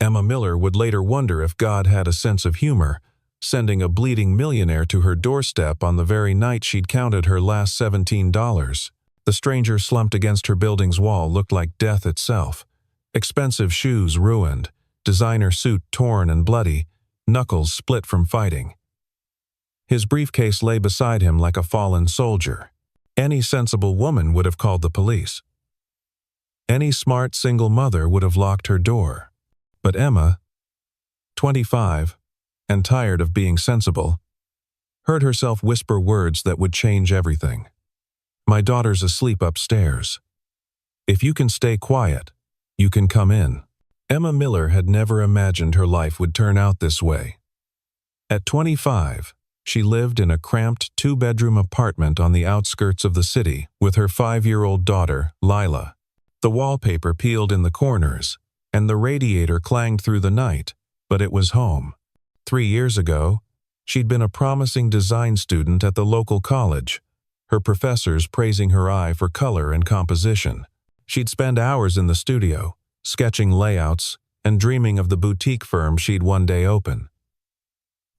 Emma Miller would later wonder if God had a sense of humor, sending a bleeding millionaire to her doorstep on the very night she'd counted her last $17. The stranger slumped against her building's wall looked like death itself. Expensive shoes ruined, designer suit torn and bloody, knuckles split from fighting. His briefcase lay beside him like a fallen soldier. Any sensible woman would have called the police. Any smart single mother would have locked her door. But Emma, 25, and tired of being sensible, heard herself whisper words that would change everything. "My daughter's asleep upstairs. If you can stay quiet, you can come in." Emma Miller had never imagined her life would turn out this way. At 25, she lived in a cramped two-bedroom apartment on the outskirts of the city with her 5-year-old daughter, Lila. The wallpaper peeled in the corners, and the radiator clanged through the night, but it was home. 3 years ago, she'd been a promising design student at the local college, her professors praising her eye for color and composition. She'd spend hours in the studio, sketching layouts and dreaming of the boutique firm she'd one day open.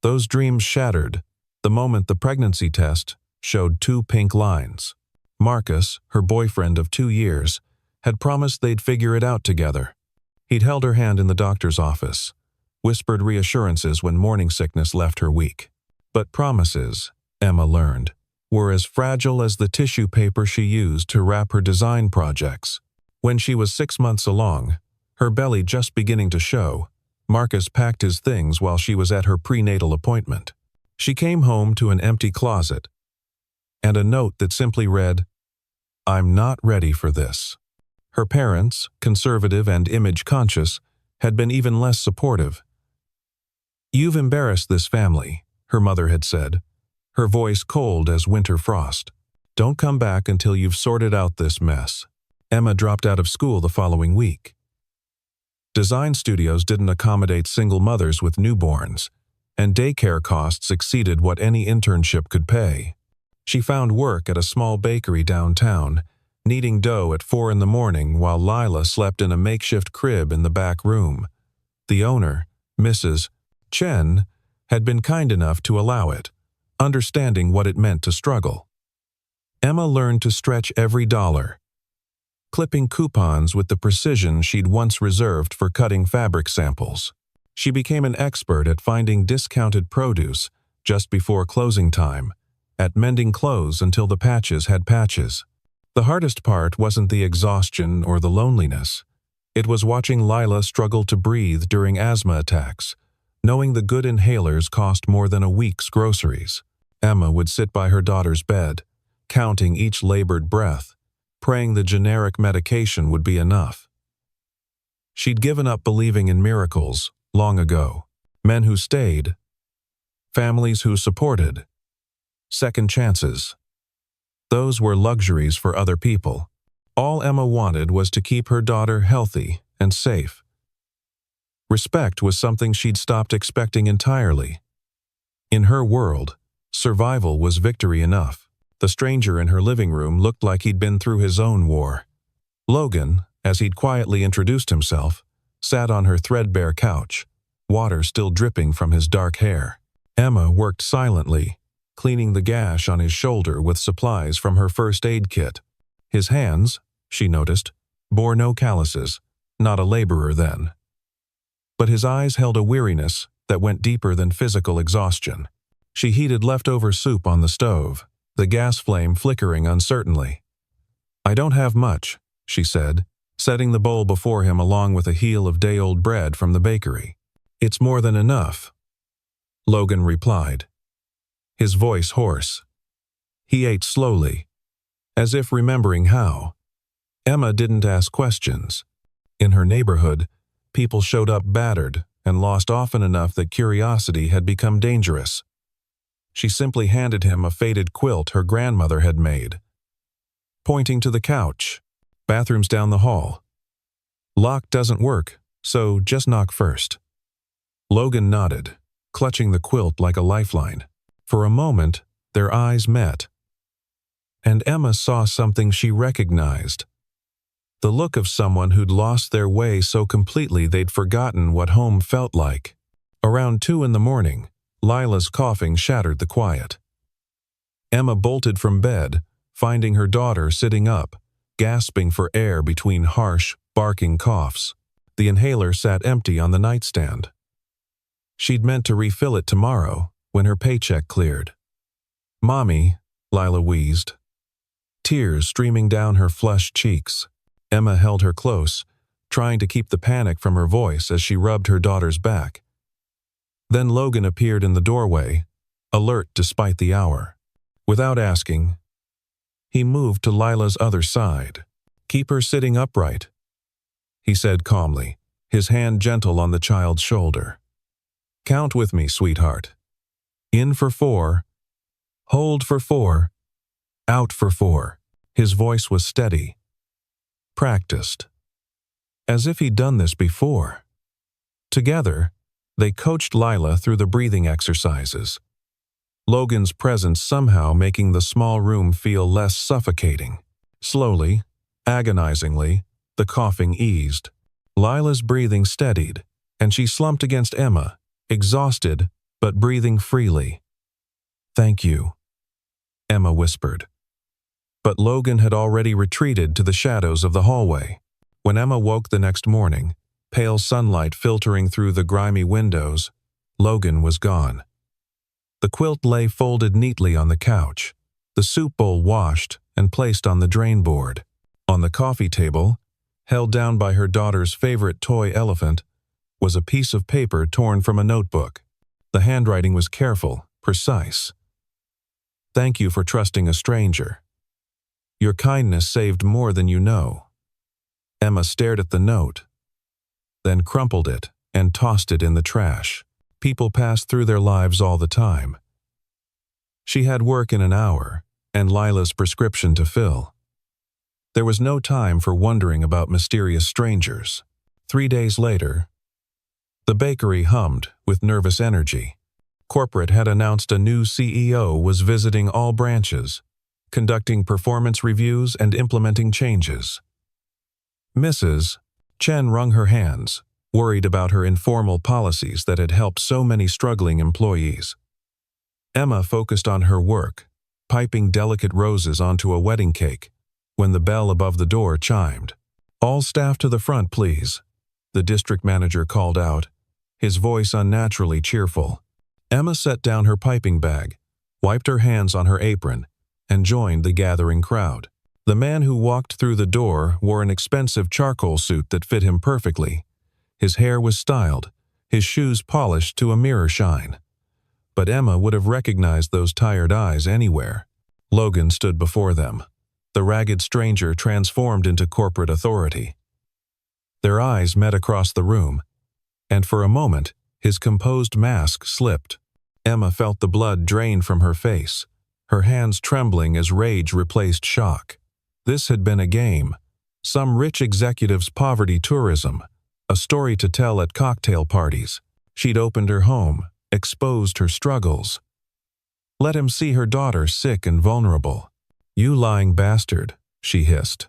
Those dreams shattered the moment the pregnancy test showed 2 pink lines. Marcus, her boyfriend of 2 years, had promised they'd figure it out together. He'd held her hand in the doctor's office, whispered reassurances when morning sickness left her weak. But promises, Emma learned, were as fragile as the tissue paper she used to wrap her design projects. When she was 6 months along, her belly just beginning to show, Marcus packed his things while she was at her prenatal appointment. She came home to an empty closet and a note that simply read, "I'm not ready for this." Her parents, conservative and image-conscious, had been even less supportive. "You've embarrassed this family," her mother had said, her voice cold as winter frost. "Don't come back until you've sorted out this mess." Emma dropped out of school the following week. Design studios didn't accommodate single mothers with newborns, and daycare costs exceeded what any internship could pay. She found work at a small bakery downtown, kneading dough at 4 in the morning while Lila slept in a makeshift crib in the back room. The owner, Mrs. Chen, had been kind enough to allow it, understanding what it meant to struggle. Emma learned to stretch every dollar, clipping coupons with the precision she'd once reserved for cutting fabric samples. She became an expert at finding discounted produce just before closing time, at mending clothes until the patches had patches. The hardest part wasn't the exhaustion or the loneliness. It was watching Lila struggle to breathe during asthma attacks, knowing the good inhalers cost more than a week's groceries. Emma would sit by her daughter's bed, counting each labored breath, praying the generic medication would be enough. She'd given up believing in miracles long ago. Men who stayed, families who supported, second chances. Those were luxuries for other people. All Emma wanted was to keep her daughter healthy and safe. Respect was something she'd stopped expecting entirely. In her world, survival was victory enough. The stranger in her living room looked like he'd been through his own war. Logan, as he'd quietly introduced himself, sat on her threadbare couch, water still dripping from his dark hair. Emma worked silently, cleaning the gash on his shoulder with supplies from her first aid kit. His hands, she noticed, bore no calluses, not a laborer then. But his eyes held a weariness that went deeper than physical exhaustion. She heated leftover soup on the stove, the gas flame flickering uncertainly. "I don't have much," she said, setting the bowl before him along with a heel of day-old bread from the bakery. "It's more than enough," Logan replied, his voice hoarse. He ate slowly, as if remembering how. Emma didn't ask questions. In her neighborhood, people showed up battered and lost often enough that curiosity had become dangerous. She simply handed him a faded quilt her grandmother had made, pointing to the couch. "Bathroom's down the hall. Lock doesn't work, so just knock first." Logan nodded, clutching the quilt like a lifeline. For a moment, their eyes met, and Emma saw something she recognized. The look of someone who'd lost their way so completely they'd forgotten what home felt like. Around 2 in the morning, Lila's coughing shattered the quiet. Emma bolted from bed, finding her daughter sitting up, gasping for air between harsh, barking coughs. The inhaler sat empty on the nightstand. She'd meant to refill it tomorrow, when her paycheck cleared. "Mommy," Lila wheezed, tears streaming down her flushed cheeks. Emma held her close, trying to keep the panic from her voice as she rubbed her daughter's back. Then Logan appeared in the doorway, alert despite the hour. Without asking, he moved to Lila's other side. "Keep her sitting upright," he said calmly, his hand gentle on the child's shoulder. "Count with me, sweetheart. In for 4, hold for 4, out for 4. His voice was steady, practiced, as if he'd done this before. Together, they coached Lila through the breathing exercises, Logan's presence somehow making the small room feel less suffocating. Slowly, agonizingly, the coughing eased. Lila's breathing steadied, and she slumped against Emma, exhausted but breathing freely. "Thank you," Emma whispered. But Logan had already retreated to the shadows of the hallway. When Emma woke the next morning, pale sunlight filtering through the grimy windows, Logan was gone. The quilt lay folded neatly on the couch, the soup bowl washed and placed on the drain board. On the coffee table, held down by her daughter's favorite toy elephant, was a piece of paper torn from a notebook. The handwriting was careful, precise. "Thank you for trusting a stranger. Your kindness saved more than you know." Emma stared at the note, then crumpled it and tossed it in the trash. People passed through their lives all the time. She had work in an hour, and Lila's prescription to fill. There was no time for wondering about mysterious strangers. 3 days later, the bakery hummed with nervous energy. Corporate had announced a new CEO was visiting all branches, conducting performance reviews and implementing changes. Mrs. Chen wrung her hands, worried about her informal policies that had helped so many struggling employees. Emma focused on her work, piping delicate roses onto a wedding cake, when the bell above the door chimed. "All staff to the front, please," the district manager called out, his voice unnaturally cheerful. Emma set down her piping bag, wiped her hands on her apron, and joined the gathering crowd. The man who walked through the door wore an expensive charcoal suit that fit him perfectly. His hair was styled, his shoes polished to a mirror shine. But Emma would have recognized those tired eyes anywhere. Logan stood before them, the ragged stranger transformed into corporate authority. Their eyes met across the room, and for a moment, his composed mask slipped. Emma felt the blood drain from her face, her hands trembling as rage replaced shock. This had been a game, some rich executive's poverty tourism, a story to tell at cocktail parties. She'd opened her home, exposed her struggles. Let him see her daughter sick and vulnerable. "You lying bastard," she hissed,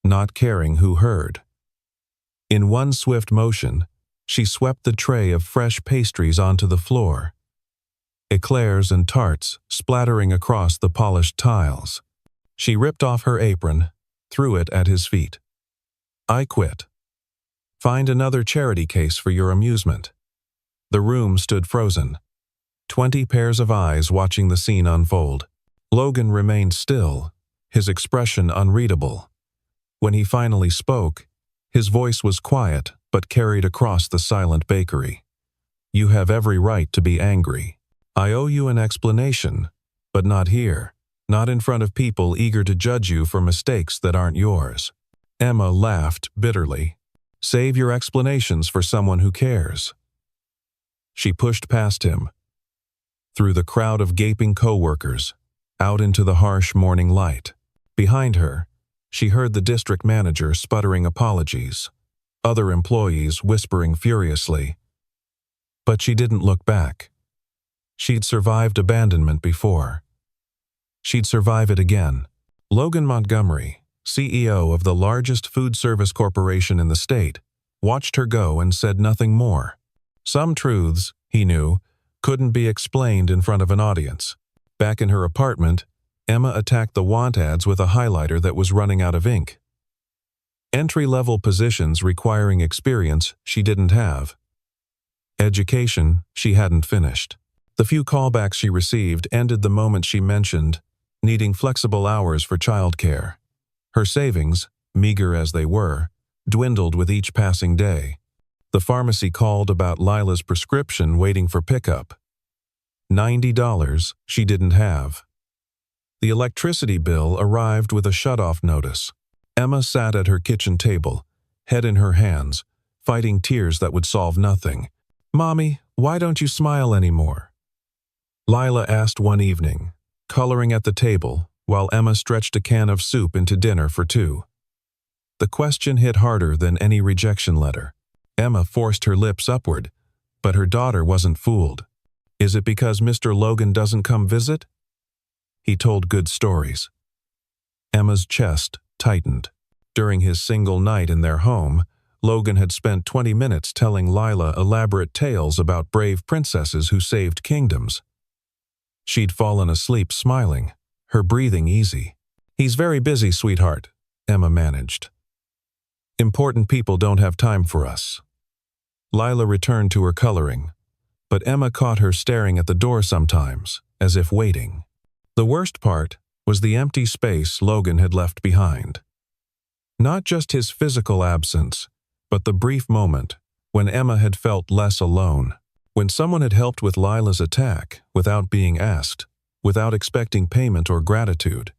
not caring who heard. In one swift motion, she swept the tray of fresh pastries onto the floor, eclairs and tarts splattering across the polished tiles. She ripped off her apron, threw it at his feet. "I quit. Find another charity case for your amusement." The room stood frozen, 20 pairs of eyes watching the scene unfold. Logan remained still, his expression unreadable. When he finally spoke, his voice was quiet but carried across the silent bakery. "You have every right to be angry. I owe you an explanation, but not here, not in front of people eager to judge you for mistakes that aren't yours." Emma laughed bitterly. "Save your explanations for someone who cares." She pushed past him, through the crowd of gaping co-workers, out into the harsh morning light. Behind her, she heard the district manager sputtering apologies, other employees whispering furiously. But she didn't look back. She'd survived abandonment before. She'd survive it again. Logan Montgomery, CEO of the largest food service corporation in the state, watched her go and said nothing more. Some truths, he knew, couldn't be explained in front of an audience. Back in her apartment, Emma attacked the want ads with a highlighter that was running out of ink. Entry-level positions requiring experience she didn't have. Education she hadn't finished. The few callbacks she received ended the moment she mentioned needing flexible hours for childcare. Her savings, meager as they were, dwindled with each passing day. The pharmacy called about Lila's prescription waiting for pickup. $90 she didn't have. The electricity bill arrived with a shut-off notice. Emma sat at her kitchen table, head in her hands, fighting tears that would solve nothing. "Mommy, why don't you smile anymore?" Lila asked one evening, coloring at the table while Emma stretched a can of soup into dinner for two. The question hit harder than any rejection letter. Emma forced her lips upward, but her daughter wasn't fooled. "Is it because Mr. Logan doesn't come visit?" He told good stories. Emma's chest tightened. During his single night in their home, Logan had spent 20 minutes telling Lila elaborate tales about brave princesses who saved kingdoms. She'd fallen asleep smiling, her breathing easy. "He's very busy, sweetheart," Emma managed. "Important people don't have time for us." Lila returned to her coloring, but Emma caught her staring at the door sometimes, as if waiting. The worst part was the empty space Logan had left behind. Not just his physical absence, but the brief moment when Emma had felt less alone. When someone had helped with Lila's attack without being asked, without expecting payment or gratitude.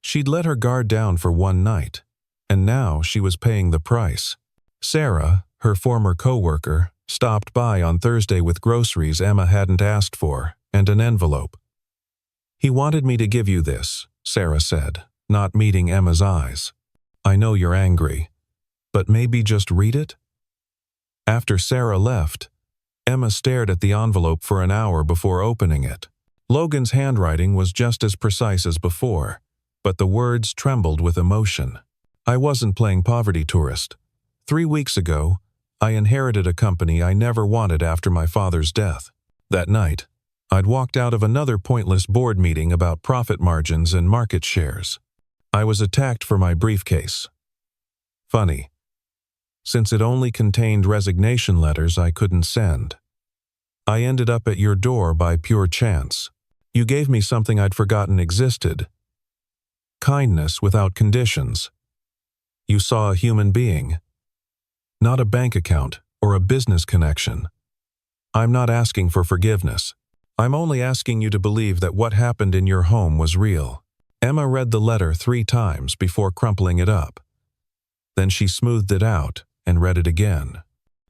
She'd let her guard down for one night, and now she was paying the price. Sarah, her former co-worker, stopped by on Thursday with groceries Emma hadn't asked for and an envelope. "He wanted me to give you this," Sarah said, not meeting Emma's eyes. "I know you're angry, but maybe just read it?" After Sarah left, Emma stared at the envelope for an hour before opening it. Logan's handwriting was just as precise as before, but the words trembled with emotion. "I wasn't playing poverty tourist. 3 weeks ago, I inherited a company I never wanted after my father's death. That night, I'd walked out of another pointless board meeting about profit margins and market shares. I was attacked for my briefcase. Funny, since it only contained resignation letters I couldn't send. I ended up at your door by pure chance. You gave me something I'd forgotten existed. Kindness without conditions. You saw a human being, not a bank account or a business connection. I'm not asking for forgiveness. I'm only asking you to believe that what happened in your home was real." Emma read the letter 3 times before crumpling it up. Then she smoothed it out and read it again.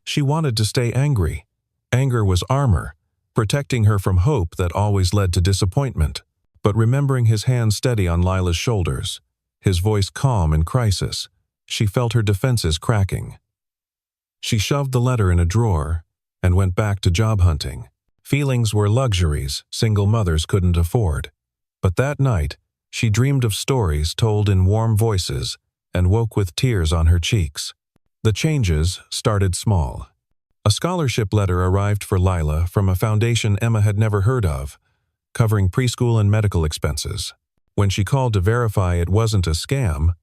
She wanted to stay angry. Anger was armor, protecting her from hope that always led to disappointment. But remembering his hand steady on Lila's shoulders, his voice calm in crisis, she felt her defenses cracking. She shoved the letter in a drawer and went back to job hunting. Feelings were luxuries single mothers couldn't afford. But that night, she dreamed of stories told in warm voices and woke with tears on her cheeks. The changes started small. A scholarship letter arrived for Lila from a foundation Emma had never heard of, covering preschool and medical expenses. When she called to verify it wasn't a scam,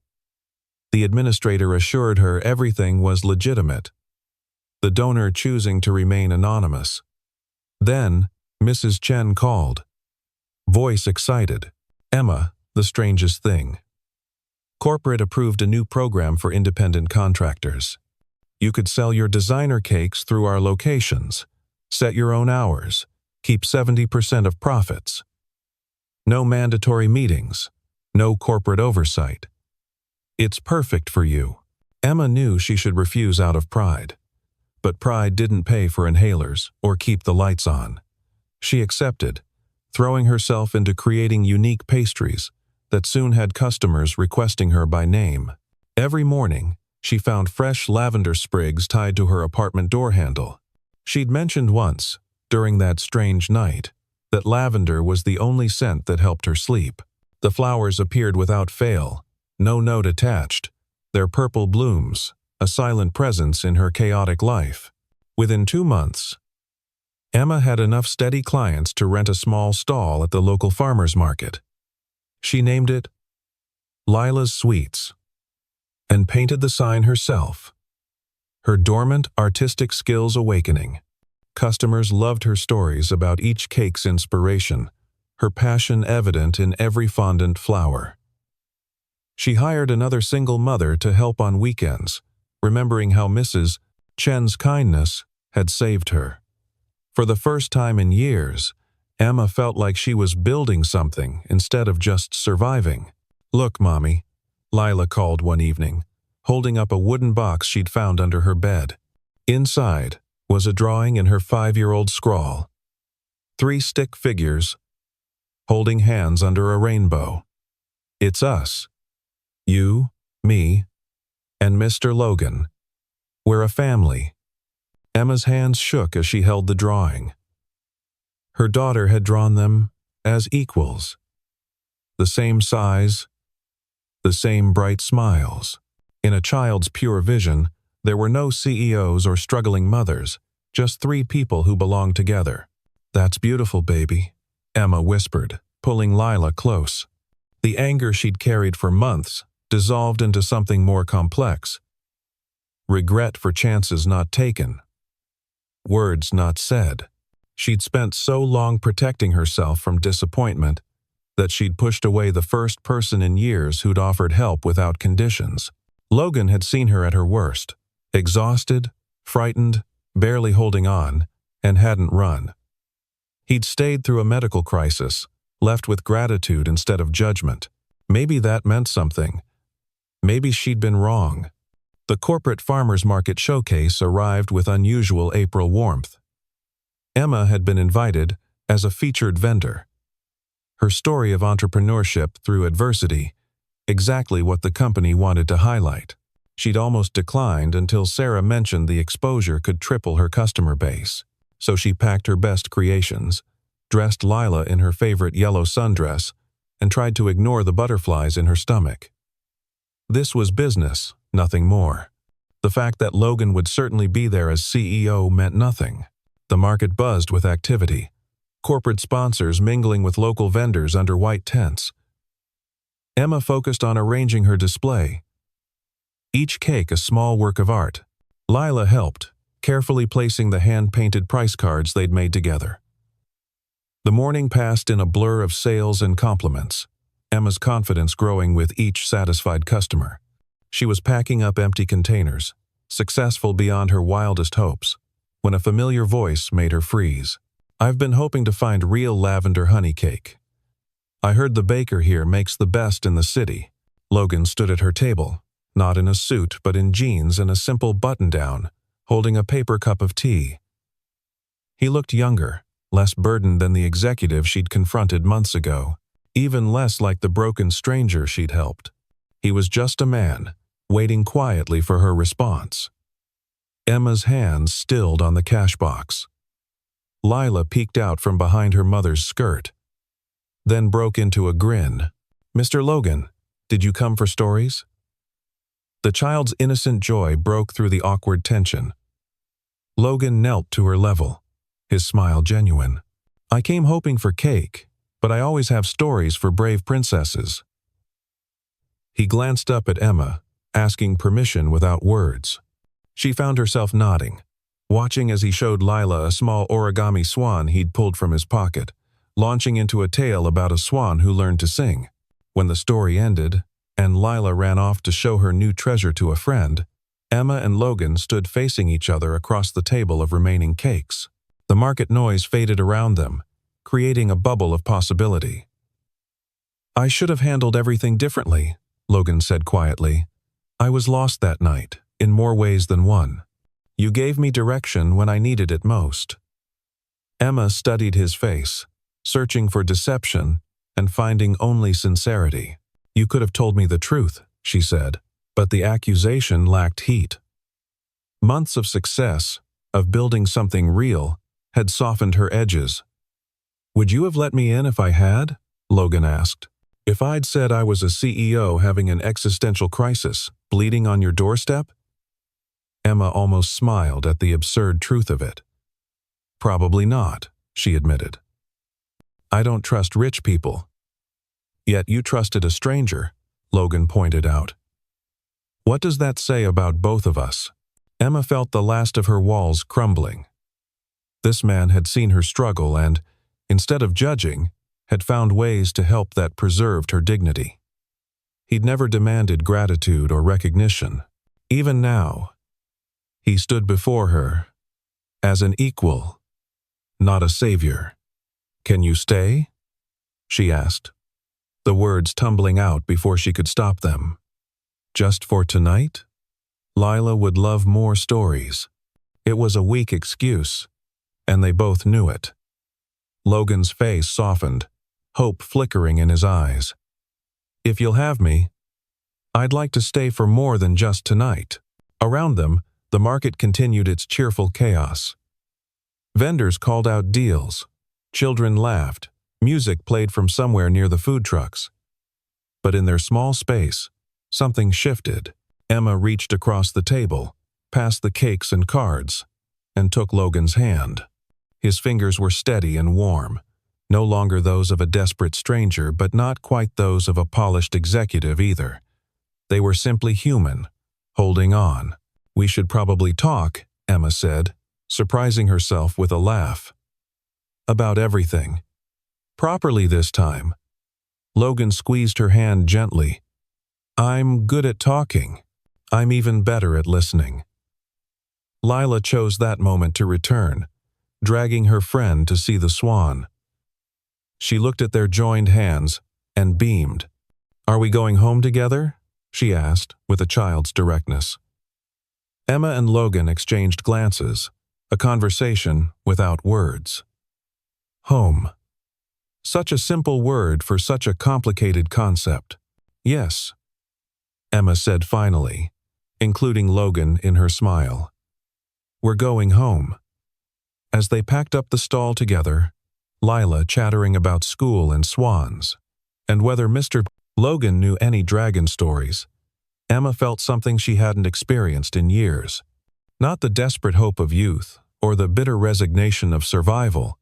the administrator assured her everything was legitimate, the donor choosing to remain anonymous. Then, Mrs. Chen called. Voice excited. "Emma, the strangest thing. Corporate approved a new program for independent contractors. You could sell your designer cakes through our locations, set your own hours, keep 70% of profits. No mandatory meetings, no corporate oversight. It's perfect for you." Emma knew she should refuse out of pride. But pride didn't pay for inhalers or keep the lights on. She accepted, throwing herself into creating unique pastries that soon had customers requesting her by name. Every morning, she found fresh lavender sprigs tied to her apartment door handle. She'd mentioned once, during that strange night, that lavender was the only scent that helped her sleep. The flowers appeared without fail, No note attached. Their purple blooms, a silent presence in her chaotic life. Within 2 months, Emma had enough steady clients to rent a small stall at the local farmer's market. She named it Lila's Sweets and painted the sign herself. Her dormant artistic skills awakening. Customers loved her stories about each cake's inspiration, her passion evident in every fondant flower. She hired another single mother to help on weekends, remembering how Mrs. Chen's kindness had saved her. For the first time in years, Emma felt like she was building something instead of just surviving. "Look, Mommy," Lila called one evening, holding up a wooden box she'd found under her bed. Inside was a drawing in her 5-year-old scrawl. 3 stick figures, holding hands under a rainbow. "It's us. You, me, and Mr. Logan. We're a family." Emma's hands shook as she held the drawing. Her daughter had drawn them as equals. The same size, the same bright smiles. In a child's pure vision, there were no CEOs or struggling mothers, just 3 people who belonged together. "That's beautiful, baby," Emma whispered, pulling Lila close. The anger she'd carried for months dissolved into something more complex. Regret for chances not taken. Words not said. She'd spent so long protecting herself from disappointment that she'd pushed away the first person in years who'd offered help without conditions. Logan had seen her at her worst, exhausted, frightened, barely holding on, and hadn't run. He'd stayed through a medical crisis, left with gratitude instead of judgment. Maybe that meant something. Maybe she'd been wrong. The corporate farmers market showcase arrived with unusual April warmth. Emma had been invited as a featured vendor. Her story of entrepreneurship through adversity, exactly what the company wanted to highlight. She'd almost declined until Sarah mentioned the exposure could triple her customer base. So she packed her best creations, dressed Lila in her favorite yellow sundress, and tried to ignore the butterflies in her stomach. This was business, nothing more. The fact that Logan would certainly be there as CEO meant nothing. The market buzzed with activity, corporate sponsors mingling with local vendors under white tents. Emma focused on arranging her display. Each cake a small work of art. Lila helped, carefully placing the hand-painted price cards they'd made together. The morning passed in a blur of sales and compliments, Emma's confidence growing with each satisfied customer. She was packing up empty containers, successful beyond her wildest hopes, when a familiar voice made her freeze. "I've been hoping to find real lavender honey cake. I heard the baker here makes the best in the city." Logan stood at her table, not in a suit but in jeans and a simple button-down, holding a paper cup of tea. He looked younger, less burdened than the executive she'd confronted months ago, even less like the broken stranger she'd helped. He was just a man, waiting quietly for her response. Emma's hands stilled on the cash box. Lila peeked out from behind her mother's skirt, then broke into a grin. "Mr. Logan, did you come for stories?" The child's innocent joy broke through the awkward tension. Logan knelt to her level, his smile genuine. "I came hoping for cake, but I always have stories for brave princesses." He glanced up at Emma, asking permission without words. She found herself nodding, watching as he showed Lila a small origami swan he'd pulled from his pocket, launching into a tale about a swan who learned to sing. When the story ended, and Lila ran off to show her new treasure to a friend, Emma and Logan stood facing each other across the table of remaining cakes. The market noise faded around them, creating a bubble of possibility. "I should have handled everything differently," Logan said quietly. "I was lost that night, in more ways than one. You gave me direction when I needed it most." Emma studied his face, searching for deception and finding only sincerity. "You could have told me the truth," she said, but the accusation lacked heat. Months of success, of building something real, had softened her edges. "Would you have let me in if I had?" Logan asked. If I'd said I was a CEO having an existential crisis, bleeding on your doorstep? Emma almost smiled at the absurd truth of it. Probably not, she admitted. I don't trust rich people. Yet you trusted a stranger, Logan pointed out. What does that say about both of us? Emma felt the last of her walls crumbling. This man had seen her struggle and, instead of judging, had found ways to help that preserved her dignity. He'd never demanded gratitude or recognition. Even now, he stood before her as an equal, not a savior. Can you stay? She asked, the words tumbling out before she could stop them. Just for tonight? Lila would love more stories. It was a weak excuse, and they both knew it. Logan's face softened, hope flickering in his eyes. If you'll have me, I'd like to stay for more than just tonight. Around them, the market continued its cheerful chaos. Vendors called out deals. Children laughed. Music played from somewhere near the food trucks. But in their small space, something shifted. Emma reached across the table, past the cakes and cards, and took Logan's hand. His fingers were steady and warm, no longer those of a desperate stranger, but not quite those of a polished executive either. They were simply human, holding on. We should probably talk, Emma said, surprising herself with a laugh. About everything. Properly this time. Logan squeezed her hand gently. I'm good at talking. I'm even better at listening. Lila chose that moment to return, dragging her friend to see the swan. She looked at their joined hands and beamed. Are we going home together? She asked, with a child's directness. Emma and Logan exchanged glances, a conversation without words. Home. Such a simple word for such a complicated concept. Yes, Emma said finally, including Logan in her smile. We're going home. As they packed up the stall together, Lila chattering about school and swans, and whether Mr. Logan knew any dragon stories, Emma felt something she hadn't experienced in years. Not the desperate hope of youth or the bitter resignation of survival,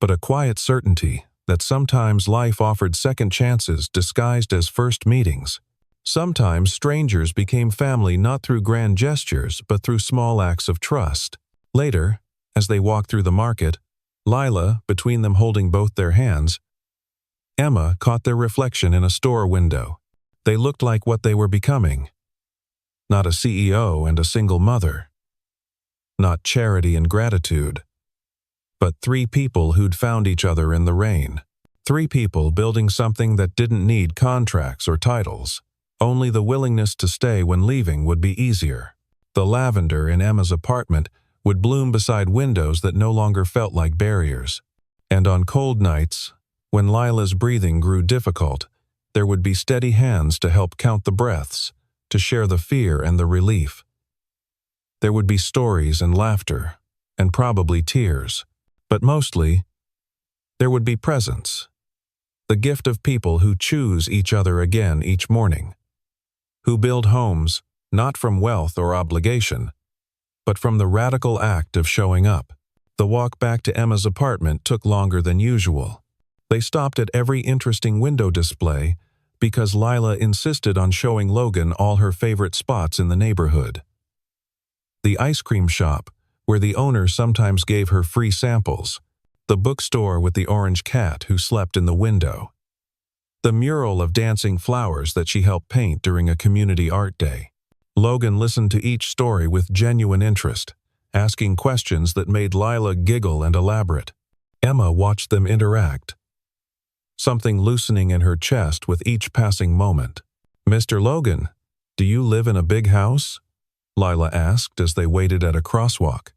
but a quiet certainty that sometimes life offered second chances disguised as first meetings. Sometimes strangers became family not through grand gestures but through small acts of trust. Later, as they walked through the market, Lila, between them holding both their hands, Emma caught their reflection in a store window. They looked like what they were becoming. Not a CEO and a single mother. Not charity and gratitude. But three people who'd found each other in the rain. Three people building something that didn't need contracts or titles. Only the willingness to stay when leaving would be easier. The lavender in Emma's apartment would bloom beside windows that no longer felt like barriers. And on cold nights, when Lila's breathing grew difficult, there would be steady hands to help count the breaths, to share the fear and the relief. There would be stories and laughter, and probably tears. But mostly, there would be presence. The gift of people who choose each other again each morning. Who build homes, not from wealth or obligation, but from the radical act of showing up. The walk back to Emma's apartment took longer than usual. They stopped at every interesting window display because Lila insisted on showing Logan all her favorite spots in the neighborhood. The ice cream shop, where the owner sometimes gave her free samples. The bookstore with the orange cat who slept in the window. The mural of dancing flowers that she helped paint during a community art day. Logan listened to each story with genuine interest, asking questions that made Lila giggle and elaborate. Emma watched them interact, something loosening in her chest with each passing moment. Mr. Logan, do you live in a big house? Lila asked as they waited at a crosswalk.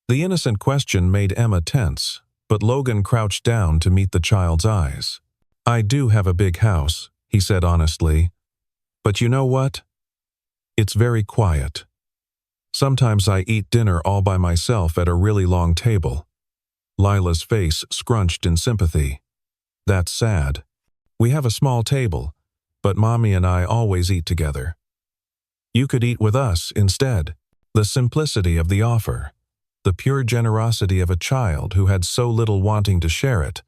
The innocent question made Emma tense, but Logan crouched down to meet the child's eyes. I do have a big house, he said honestly. But you know what? It's very quiet. Sometimes I eat dinner all by myself at a really long table. Lila's face scrunched in sympathy. That's sad. We have a small table, but Mommy and I always eat together. You could eat with us instead." The simplicity of the offer, the pure generosity of a child who had so little wanting to share it,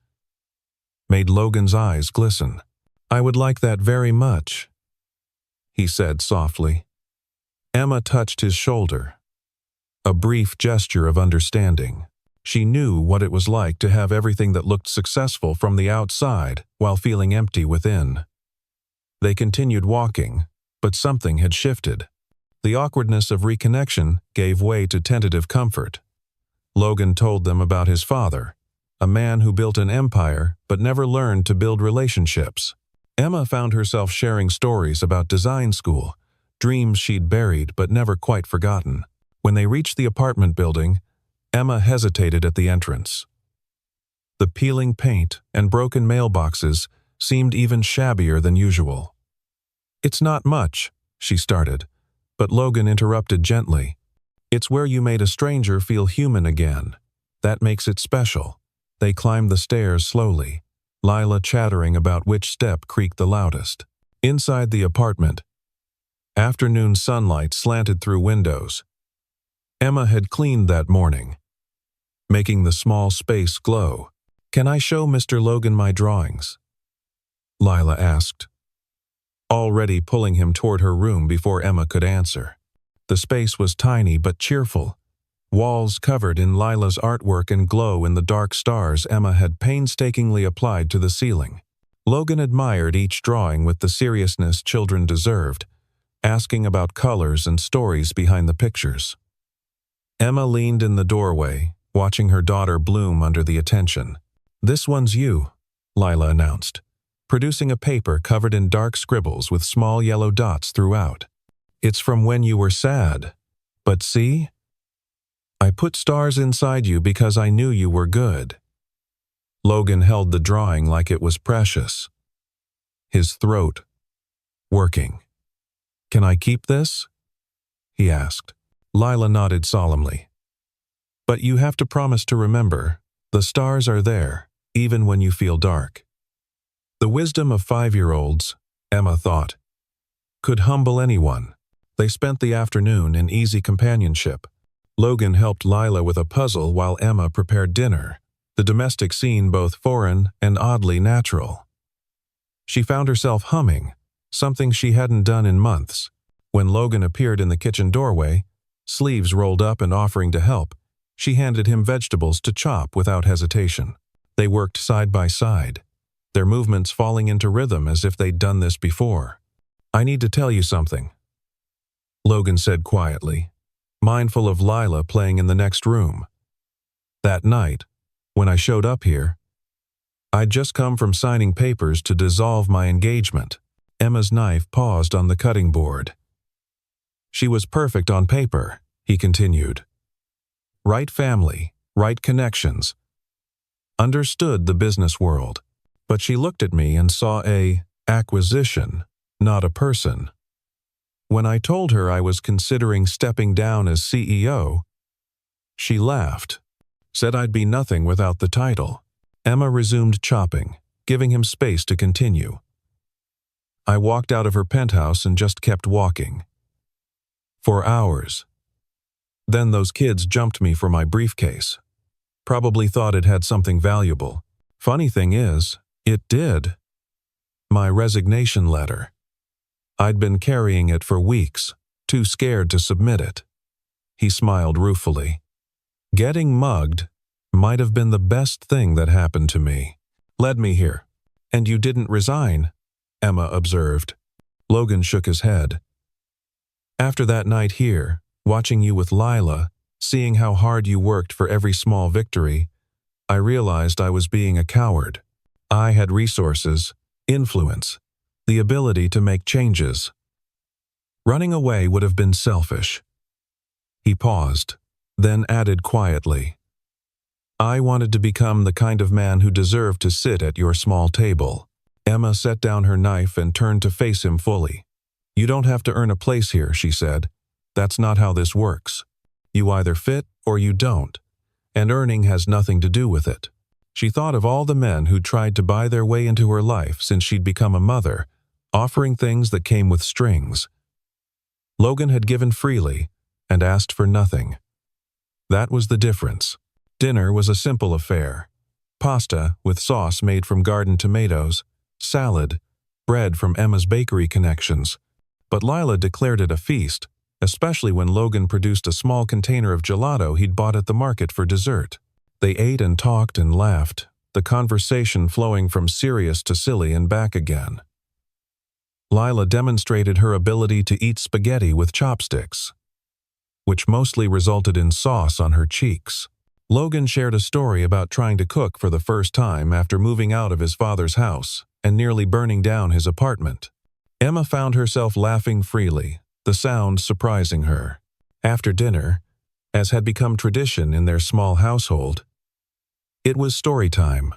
made Logan's eyes glisten. "I would like that very much," he said softly. Emma touched his shoulder. A brief gesture of understanding. She knew what it was like to have everything that looked successful from the outside while feeling empty within. They continued walking, but something had shifted. The awkwardness of reconnection gave way to tentative comfort. Logan told them about his father, a man who built an empire but never learned to build relationships. Emma found herself sharing stories about design school, dreams she'd buried but never quite forgotten. When they reached the apartment building, Emma hesitated at the entrance. The peeling paint and broken mailboxes seemed even shabbier than usual. "It's not much," she started, but Logan interrupted gently. "It's where you made a stranger feel human again. That makes it special." They climbed the stairs slowly, Lila chattering about which step creaked the loudest. Inside the apartment, afternoon sunlight slanted through windows. Emma had cleaned that morning, making the small space glow. "Can I show Mr. Logan my drawings?" Lila asked, already pulling him toward her room before Emma could answer. The space was tiny but cheerful, walls covered in Lila's artwork and glow in the dark stars Emma had painstakingly applied to the ceiling. Logan admired each drawing with the seriousness children deserved, asking about colors and stories behind the pictures. Emma leaned in the doorway, watching her daughter bloom under the attention. "This one's you," Lila announced, producing a paper covered in dark scribbles with small yellow dots throughout. "It's from when you were sad. But see? I put stars inside you because I knew you were good." Logan held the drawing like it was precious, his throat working. "Can I keep this?" he asked. Lila nodded solemnly. "But you have to promise to remember, the stars are there, even when you feel dark." The wisdom of 5-year-olds, Emma thought, could humble anyone. They spent the afternoon in easy companionship. Logan helped Lila with a puzzle while Emma prepared dinner, the domestic scene both foreign and oddly natural. She found herself humming, something she hadn't done in months. When Logan appeared in the kitchen doorway, sleeves rolled up and offering to help, she handed him vegetables to chop without hesitation. They worked side by side, their movements falling into rhythm as if they'd done this before. "I need to tell you something," Logan said quietly, mindful of Lila playing in the next room. "That night, when I showed up here, I'd just come from signing papers to dissolve my engagement." Emma's knife paused on the cutting board. "She was perfect on paper," he continued. "Right family, right connections. Understood the business world. But she looked at me and saw a acquisition, not a person. When I told her I was considering stepping down as CEO, she laughed, said I'd be nothing without the title." Emma resumed chopping, giving him space to continue. "I walked out of her penthouse and just kept walking. For hours. Then those kids jumped me for my briefcase. Probably thought it had something valuable. Funny thing is, it did. My resignation letter. I'd been carrying it for weeks, too scared to submit it." He smiled ruefully. "Getting mugged might have been the best thing that happened to me. Led me here. And you didn't resign," Emma observed. Logan shook his head. "After that night here, watching you with Lila, seeing how hard you worked for every small victory, I realized I was being a coward. I had resources, influence, the ability to make changes. Running away would have been selfish." He paused, then added quietly, "I wanted to become the kind of man who deserved to sit at your small table." Emma set down her knife and turned to face him fully. "You don't have to earn a place here," she said. "That's not how this works. You either fit or you don't, and earning has nothing to do with it." She thought of all the men who'd tried to buy their way into her life since she'd become a mother, offering things that came with strings. Logan had given freely and asked for nothing. That was the difference. Dinner was a simple affair. Pasta with sauce made from garden tomatoes, salad, bread from Emma's bakery connections. But Lila declared it a feast, especially when Logan produced a small container of gelato he'd bought at the market for dessert. They ate and talked and laughed, the conversation flowing from serious to silly and back again. Lila demonstrated her ability to eat spaghetti with chopsticks, which mostly resulted in sauce on her cheeks. Logan shared a story about trying to cook for the first time after moving out of his father's house and nearly burning down his apartment. Emma found herself laughing freely, the sound surprising her. After dinner, as had become tradition in their small household, it was story time.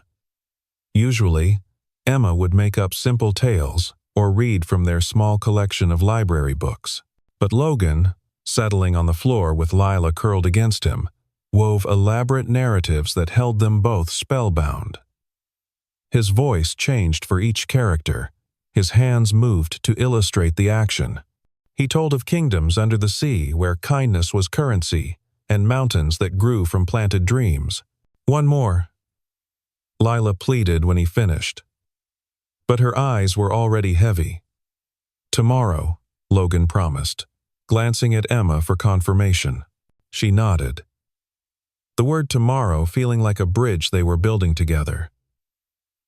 Usually, Emma would make up simple tales or read from their small collection of library books. But Logan, settling on the floor with Lila curled against him, wove elaborate narratives that held them both spellbound. His voice changed for each character. His hands moved to illustrate the action. He told of kingdoms under the sea where kindness was currency and mountains that grew from planted dreams. "One more," Lila pleaded when he finished. But her eyes were already heavy. "Tomorrow," Logan promised, glancing at Emma for confirmation. She nodded. The word tomorrow feeling like a bridge they were building together.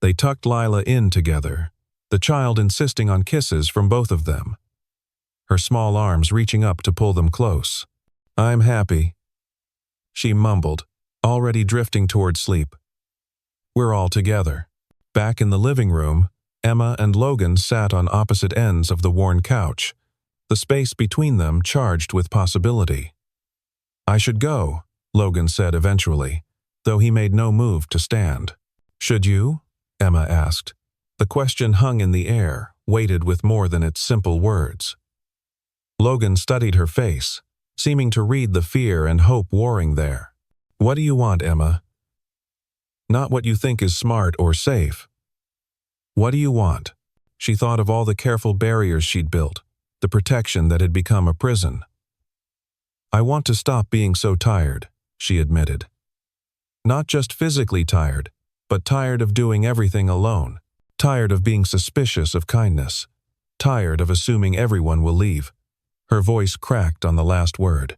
They tucked Lila in together, the child insisting on kisses from both of them, her small arms reaching up to pull them close. "I'm happy," she mumbled, already drifting toward sleep. "We're all together." Back in the living room, Emma and Logan sat on opposite ends of the worn couch, the space between them charged with possibility. "I should go," Logan said eventually, though he made no move to stand. "Should you?" Emma asked. The question hung in the air, weighted with more than its simple words. Logan studied her face, seeming to read the fear and hope warring there. "What do you want, Emma? Not what you think is smart or safe. What do you want?" She thought of all the careful barriers she'd built, the protection that had become a prison. "I want to stop being so tired," she admitted. "Not just physically tired, but tired of doing everything alone, tired of being suspicious of kindness, tired of assuming everyone will leave." Her voice cracked on the last word.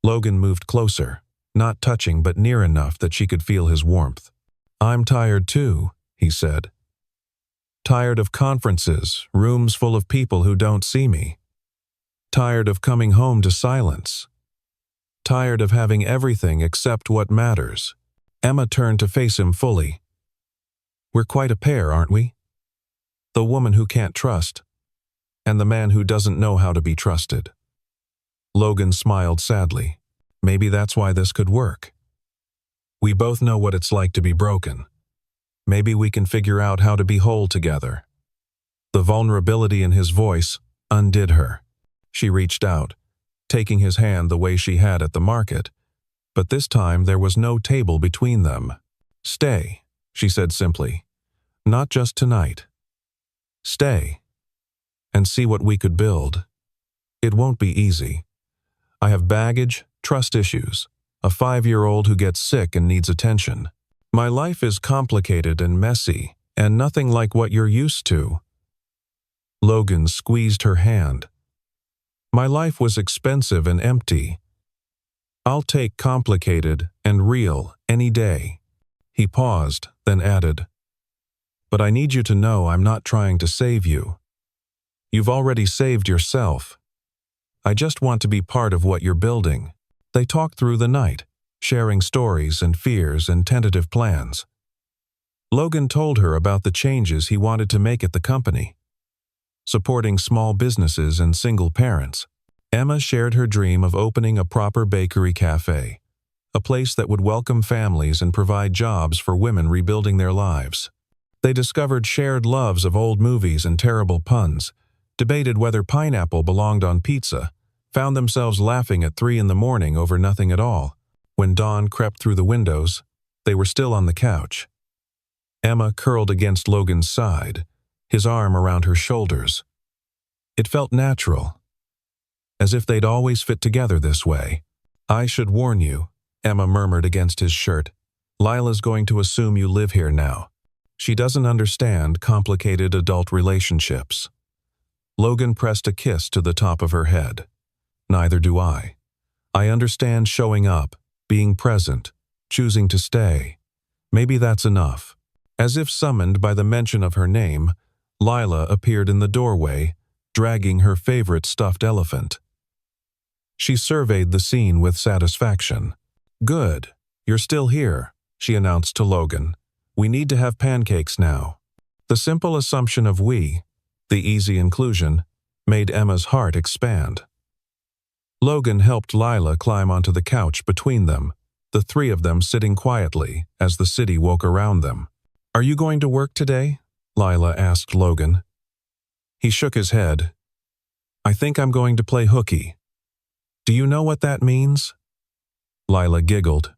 Logan moved closer, not touching but near enough that she could feel his warmth. "I'm tired too," he said. "Tired of conferences, rooms full of people who don't see me. Tired of coming home to silence. Tired of having everything except what matters." Emma turned to face him fully. "We're quite a pair, aren't we? The woman who can't trust, and the man who doesn't know how to be trusted." Logan smiled sadly. "Maybe that's why this could work. We both know what it's like to be broken. Maybe we can figure out how to be whole together." The vulnerability in his voice undid her. She reached out, taking his hand the way she had at the market, but this time there was no table between them. "Stay," she said simply. "Not just tonight. Stay, and see what we could build. It won't be easy. I have baggage, trust issues, a 5-year-old who gets sick and needs attention. My life is complicated and messy, and nothing like what you're used to." Logan squeezed her hand. "My life was expensive and empty. I'll take complicated and real any day." He paused, then added, "But I need you to know I'm not trying to save you. You've already saved yourself. I just want to be part of what you're building." They talked through the night, sharing stories and fears and tentative plans. Logan told her about the changes he wanted to make at the company, supporting small businesses and single parents. Emma shared her dream of opening a proper bakery cafe, a place that would welcome families and provide jobs for women rebuilding their lives. They discovered shared loves of old movies and terrible puns, debated whether pineapple belonged on pizza, found themselves laughing at 3 a.m. over nothing at all. When dawn crept through the windows, they were still on the couch, Emma curled against Logan's side, his arm around her shoulders. It felt natural, as if they'd always fit together this way. "I should warn you," Emma murmured against his shirt. "Lila's going to assume you live here now. She doesn't understand complicated adult relationships." Logan pressed a kiss to the top of her head. "Neither do I. I understand showing up, being present, choosing to stay. Maybe that's enough." As if summoned by the mention of her name, Lila appeared in the doorway, dragging her favorite stuffed elephant. She surveyed the scene with satisfaction. "Good, you're still here," she announced to Logan. "We need to have pancakes now." The simple assumption of we, the easy inclusion, made Emma's heart expand. Logan helped Lila climb onto the couch between them, the three of them sitting quietly as the city woke around them. "Are you going to work today?" Lila asked Logan. He shook his head. "I think I'm going to play hooky." "Do you know what that means?" Lila giggled.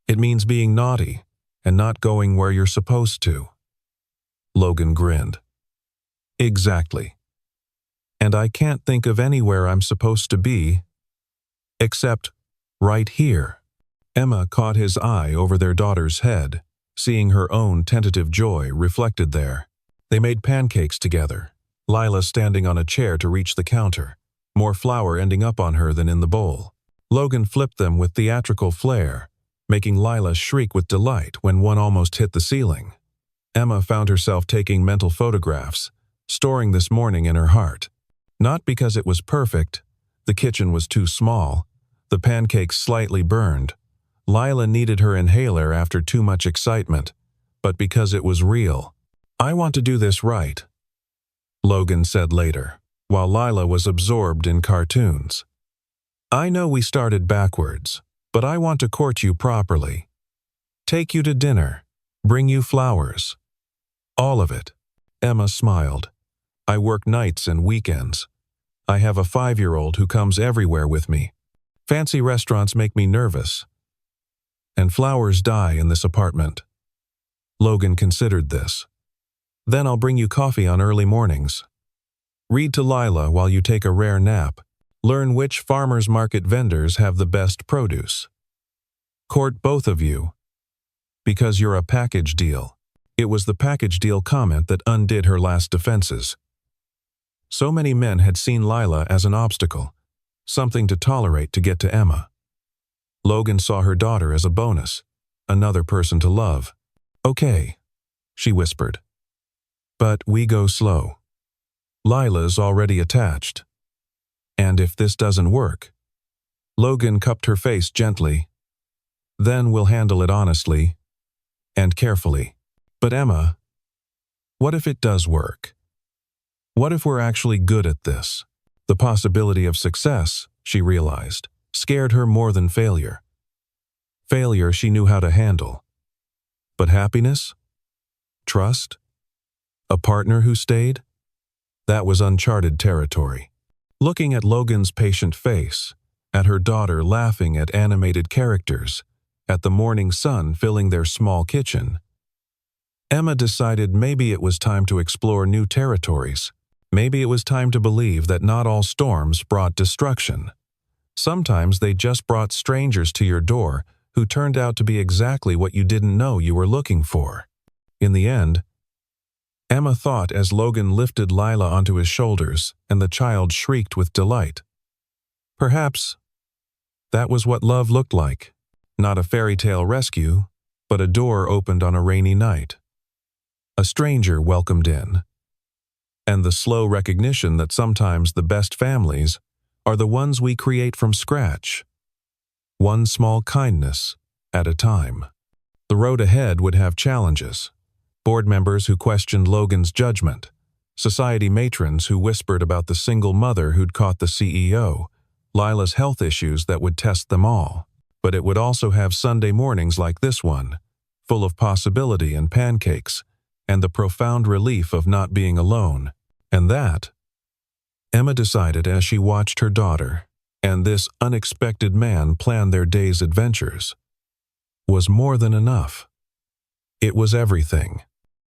"It means being naughty and not going where you're supposed to." Logan grinned. "Exactly. And I can't think of anywhere I'm supposed to be except right here." Emma caught his eye over their daughter's head, seeing her own tentative joy reflected there. They made pancakes together, Lila standing on a chair to reach the counter, more flour ending up on her than in the bowl. Logan flipped them with theatrical flair, making Lila shriek with delight when one almost hit the ceiling. Emma found herself taking mental photographs, storing this morning in her heart. Not because it was perfect, the kitchen was too small, the pancakes slightly burned, Lila needed her inhaler after too much excitement, but because it was real. "I want to do this right," Logan said later, while Lila was absorbed in cartoons. "I know we started backwards, but I want to court you properly. Take you to dinner, bring you flowers. All of it." Emma smiled. "I work nights and weekends. I have a 5-year-old who comes everywhere with me. Fancy restaurants make me nervous. And flowers die in this apartment." Logan considered this. "Then I'll bring you coffee on early mornings. Read to Lila while you take a rare nap. Learn which farmers market vendors have the best produce. Court both of you. Because you're a package deal." It was the package deal comment that undid her last defenses. So many men had seen Lila as an obstacle, something to tolerate to get to Emma. Logan saw her daughter as a bonus, another person to love. "Okay," she whispered. "But we go slow. Lila's already attached. And if this doesn't work..." Logan cupped her face gently. "Then we'll handle it honestly and carefully." "But Emma, what if it does work? What if we're actually good at this?" The possibility of success, she realized, scared her more than failure. Failure she knew how to handle. But happiness? Trust? A partner who stayed? That was uncharted territory. Looking at Logan's patient face, at her daughter laughing at animated characters, at the morning sun filling their small kitchen, Emma decided maybe it was time to explore new territories. Maybe it was time to believe that not all storms brought destruction. Sometimes they just brought strangers to your door who turned out to be exactly what you didn't know you were looking for. In the end, Emma thought as Logan lifted Lila onto his shoulders and the child shrieked with delight. Perhaps that was what love looked like. Not a fairy tale rescue, but a door opened on a rainy night. A stranger welcomed in. And the slow recognition that sometimes the best families are the ones we create from scratch. One small kindness at a time. The road ahead would have challenges. Board members who questioned Logan's judgment. Society matrons who whispered about the single mother who'd caught the CEO. Lila's health issues that would test them all. But it would also have Sunday mornings like this one, full of possibility and pancakes, and the profound relief of not being alone. And that, Emma decided as she watched her daughter and this unexpected man plan their day's adventures, was more than enough. It was everything.